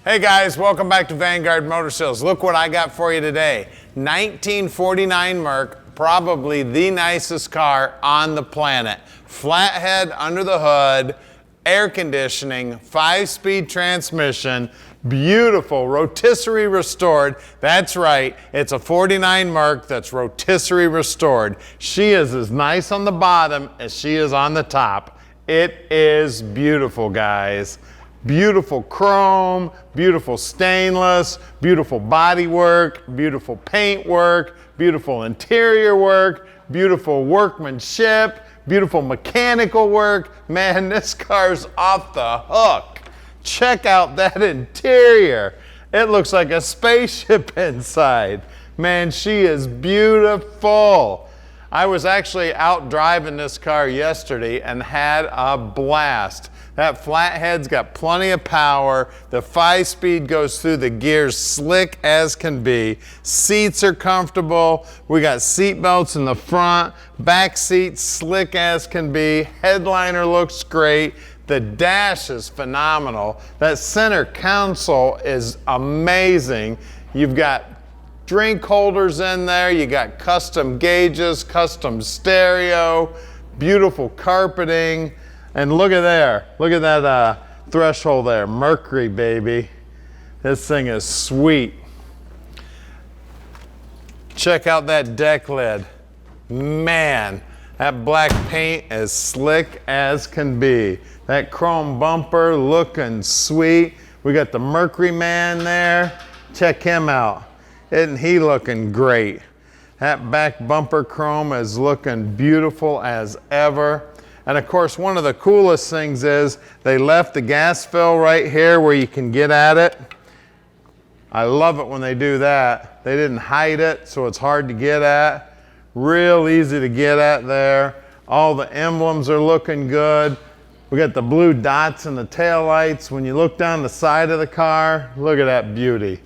Hey guys, welcome back to Vanguard Motor Sales. Look what I got for you today. 1949 Merc, probably the nicest car on the planet. Flathead under the hood, air conditioning, 5-speed transmission, beautiful, rotisserie restored. That's right, it's a 49 Merc that's rotisserie restored. She is as nice on the bottom as she is on the top. It is beautiful, guys. Beautiful chrome, beautiful stainless, beautiful body work, beautiful paint work, beautiful interior work, beautiful workmanship, beautiful mechanical work. Man, this car's off the hook. Check out that interior. It looks like a spaceship inside. Man, she is beautiful. I was actually out driving this car yesterday and had a blast. That Flathead's got plenty of power. The 5-speed goes through the gears slick as can be. Seats are comfortable. We got seat belts in the front. Back seats slick as can be. Headliner looks great. The dash is phenomenal. That center console is amazing. You've got drink holders in there. You got custom gauges, custom stereo, beautiful carpeting. And look at there, look at that threshold there, Mercury, baby. This thing is sweet. Check out that deck lid. Man, that black paint is slick as can be. That chrome bumper looking sweet. We got the Mercury man there. Check him out. Isn't he looking great? That back bumper chrome is looking beautiful as ever. And of course, one of the coolest things is they left the gas fill right here where you can get at it. I love it when they do that. They didn't hide it, so it's hard to get at. Real easy to get at there. All the emblems are looking good. We got the blue dots in the taillights. When you look down the side of the car, look at that beauty.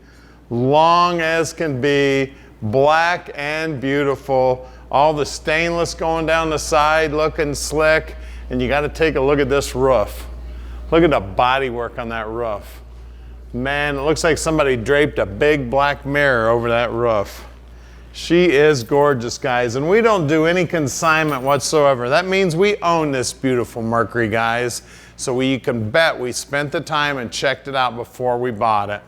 Long as can be, black and beautiful. All the stainless going down the side looking slick. And you got to take a look at this roof. Look at the body work on that roof. Man, it looks like somebody draped a big black mirror over that roof. She is gorgeous, guys, and we don't do any consignment whatsoever. That means we own this beautiful Mercury, guys. So you can bet we spent the time and checked it out before we bought it.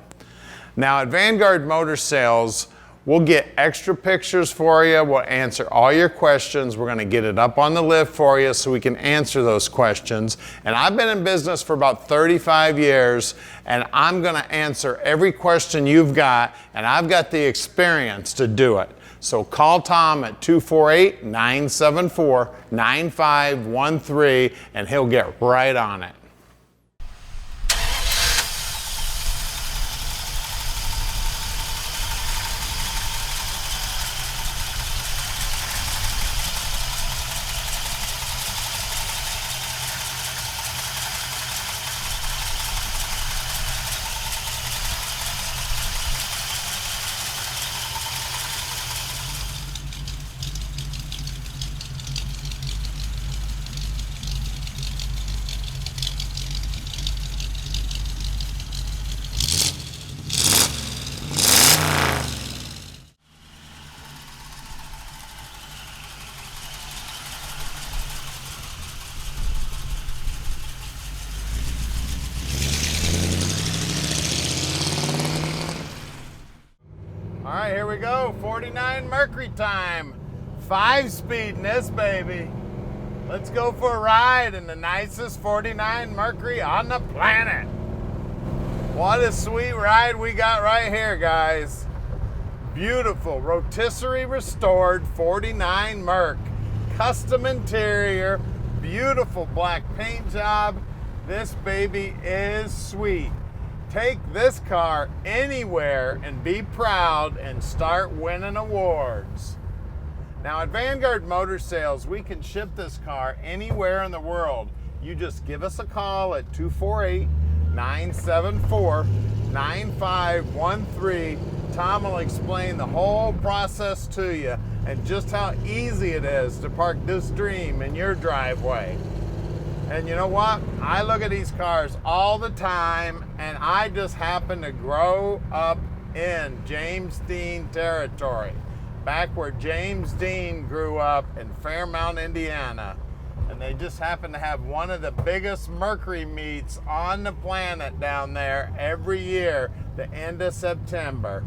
Now at Vanguard Motor Sales, we'll get extra pictures for you. We'll answer all your questions. We're going to get it up on the lift for you so we can answer those questions. And I've been in business for about 35 years, and I'm going to answer every question you've got, and I've got the experience to do it. So call Tom at 248-974-9513, and he'll get right on it. All right, here we go, 49 Mercury time. 5-speed in this baby. Let's go for a ride in the nicest 49 Mercury on the planet. What a sweet ride we got right here, guys. Beautiful, rotisserie restored 49 Merc. Custom interior, beautiful black paint job. This baby is sweet. Take this car anywhere and be proud and start winning awards. Now at Vanguard Motor Sales, we can ship this car anywhere in the world. You just give us a call at 248-974-9513. Tom will explain the whole process to you and just how easy it is to park this dream in your driveway. And you know what? I look at these cars all the time, and I just happen to grow up in James Dean territory, back where James Dean grew up in Fairmount, Indiana. And they just happen to have one of the biggest Mercury meets on the planet down there every year, the end of September.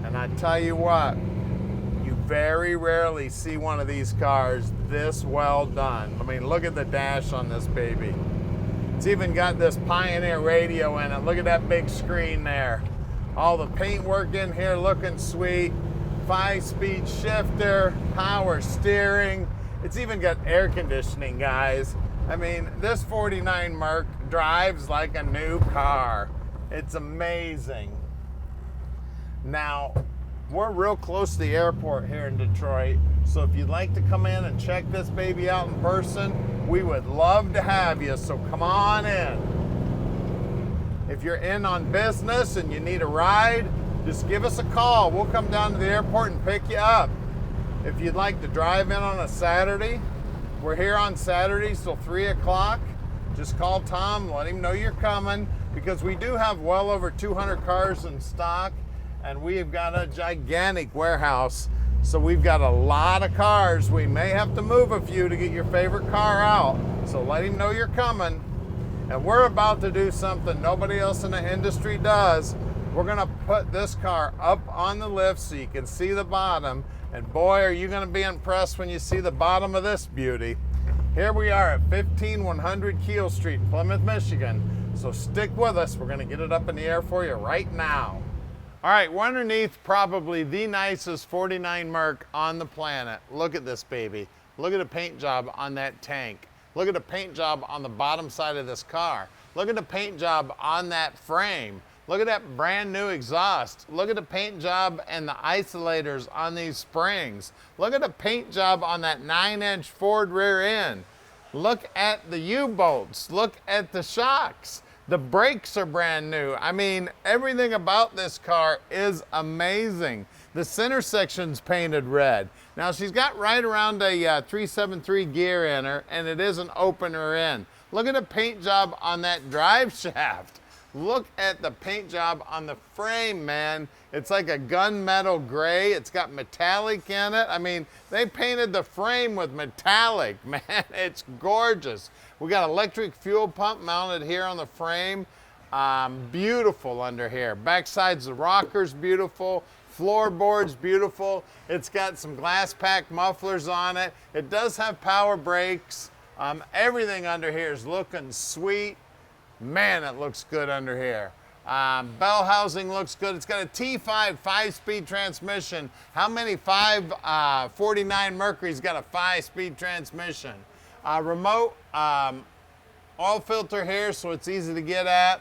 And I tell you what, you very rarely see one of these cars this well done. I mean, look at the dash on this baby. It's even got this Pioneer radio in it. Look at that big screen there. All the paintwork in here looking sweet. 5-speed shifter, power steering. It's even got air conditioning, guys. I mean, this 49 Merc drives like a new car. It's amazing. Now, we're real close to the airport here in Detroit, so if you'd like to come in and check this baby out in person, we would love to have you, so come on in. If you're in on business and you need a ride, just give us a call. We'll come down to the airport and pick you up. If you'd like to drive in on a Saturday, we're here on Saturdays till 3 o'clock. Just call Tom, let him know you're coming, because we do have well over 200 cars in stock, and we've got a gigantic warehouse. So we've got a lot of cars. We may have to move a few to get your favorite car out. So let him know you're coming. And we're about to do something nobody else in the industry does. We're gonna put this car up on the lift so you can see the bottom. And boy, are you gonna be impressed when you see the bottom of this beauty. Here we are at 15100 Keel Street, Plymouth, Michigan. So stick with us. We're gonna get it up in the air for you right now. All right, we're underneath probably the nicest 49 Merc on the planet. Look at this baby. Look at the paint job on that tank. Look at the paint job on the bottom side of this car. Look at the paint job on that frame. Look at that brand new exhaust. Look at the paint job and the isolators on these springs. Look at the paint job on that 9-inch Ford rear end. Look at the U-bolts. Look at the shocks. The brakes are brand new. I mean, everything about this car is amazing. The center section's painted red. Now, she's got right around a 373 gear in her, and it is an opener in. Look at the paint job on that drive shaft. Look at the paint job on the frame, man. It's like a gunmetal gray. It's got metallic in it. I mean, they painted the frame with metallic, man. It's gorgeous. We got electric fuel pump mounted here on the frame. Beautiful under here. Backside's the rockers, beautiful. Floorboard's beautiful. It's got some glass pack mufflers on it. It does have power brakes. Everything under here is looking sweet. Man, it looks good under here. Bell housing looks good. It's got a T5 5-speed transmission. How many 49 Mercury's got a 5-speed transmission? Remote oil filter here, so it's easy to get at.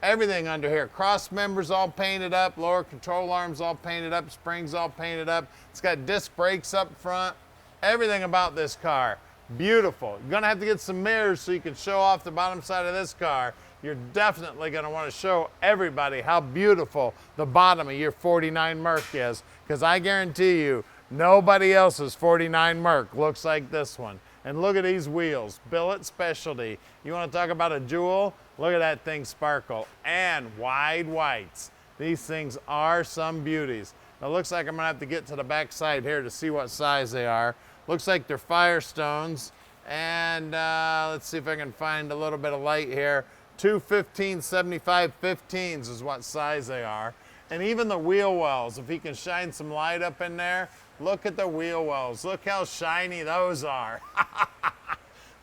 Everything under here. Cross members all painted up. Lower control arms all painted up. Springs all painted up. It's got disc brakes up front. Everything about this car. Beautiful. You're gonna have to get some mirrors so you can show off the bottom side of this car. You're definitely gonna wanna show everybody how beautiful the bottom of your 49 Merc is, because I guarantee you, nobody else's 49 Merc looks like this one. And look at these wheels, billet specialty. You wanna talk about a jewel? Look at that thing sparkle. And wide whites. These things are some beauties. Now it looks like I'm gonna have to get to the back side here to see what size they are. Looks like they're Firestones, and let's see if I can find a little bit of light here. 2 1575 15s is what size they are. And even the wheel wells, if he can shine some light up in there, look at the wheel wells. Look how shiny those are.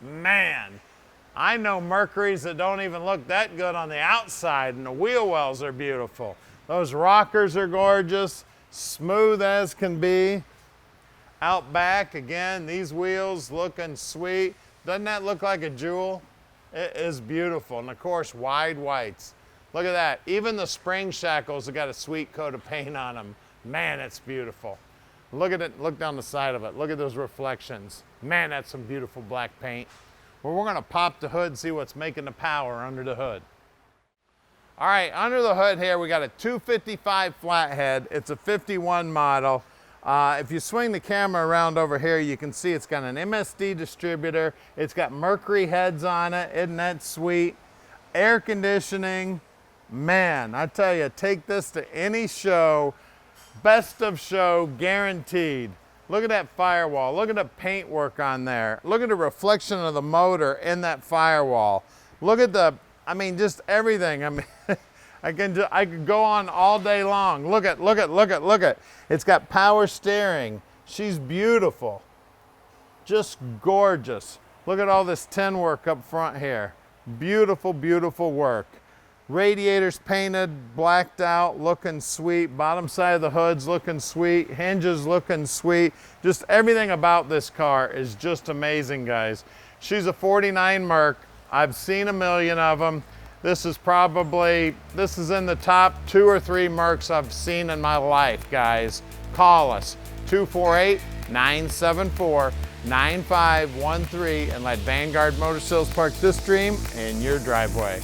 Man, I know Mercuries that don't even look that good on the outside, and the wheel wells are beautiful. Those rockers are gorgeous, smooth as can be. Out back, again, these wheels looking sweet. Doesn't that look like a jewel? It is beautiful. And of course, wide whites. Look at that. Even the spring shackles have got a sweet coat of paint on them. Man, it's beautiful. Look at it, look down the side of it. Look at those reflections. Man, that's some beautiful black paint. Well, we're gonna pop the hood and see what's making the power under the hood. All right, under the hood here, we got a 255 Flathead. It's a 51 model. If you swing the camera around over here, you can see it's got an MSD distributor. It's got Mercury heads on it. Isn't that sweet? Air conditioning. Man, I tell you, take this to any show. Best of show guaranteed. Look at that firewall. Look at the paintwork on there. Look at the reflection of the motor in that firewall. Look at the, I mean, just everything. I mean, I could go on all day long. Look at. It's got power steering. She's beautiful. Just gorgeous. Look at all this tin work up front here. Beautiful, beautiful work. Radiators painted, blacked out, looking sweet. Bottom side of the hood's looking sweet. Hinges looking sweet. Just everything about this car is just amazing, guys. She's a 49 Merc. I've seen a million of them. This is in the top 2 or 3 Mercs I've seen in my life, guys. Call us, 248-974-9513, and let Vanguard Motor Sales park this dream in your driveway.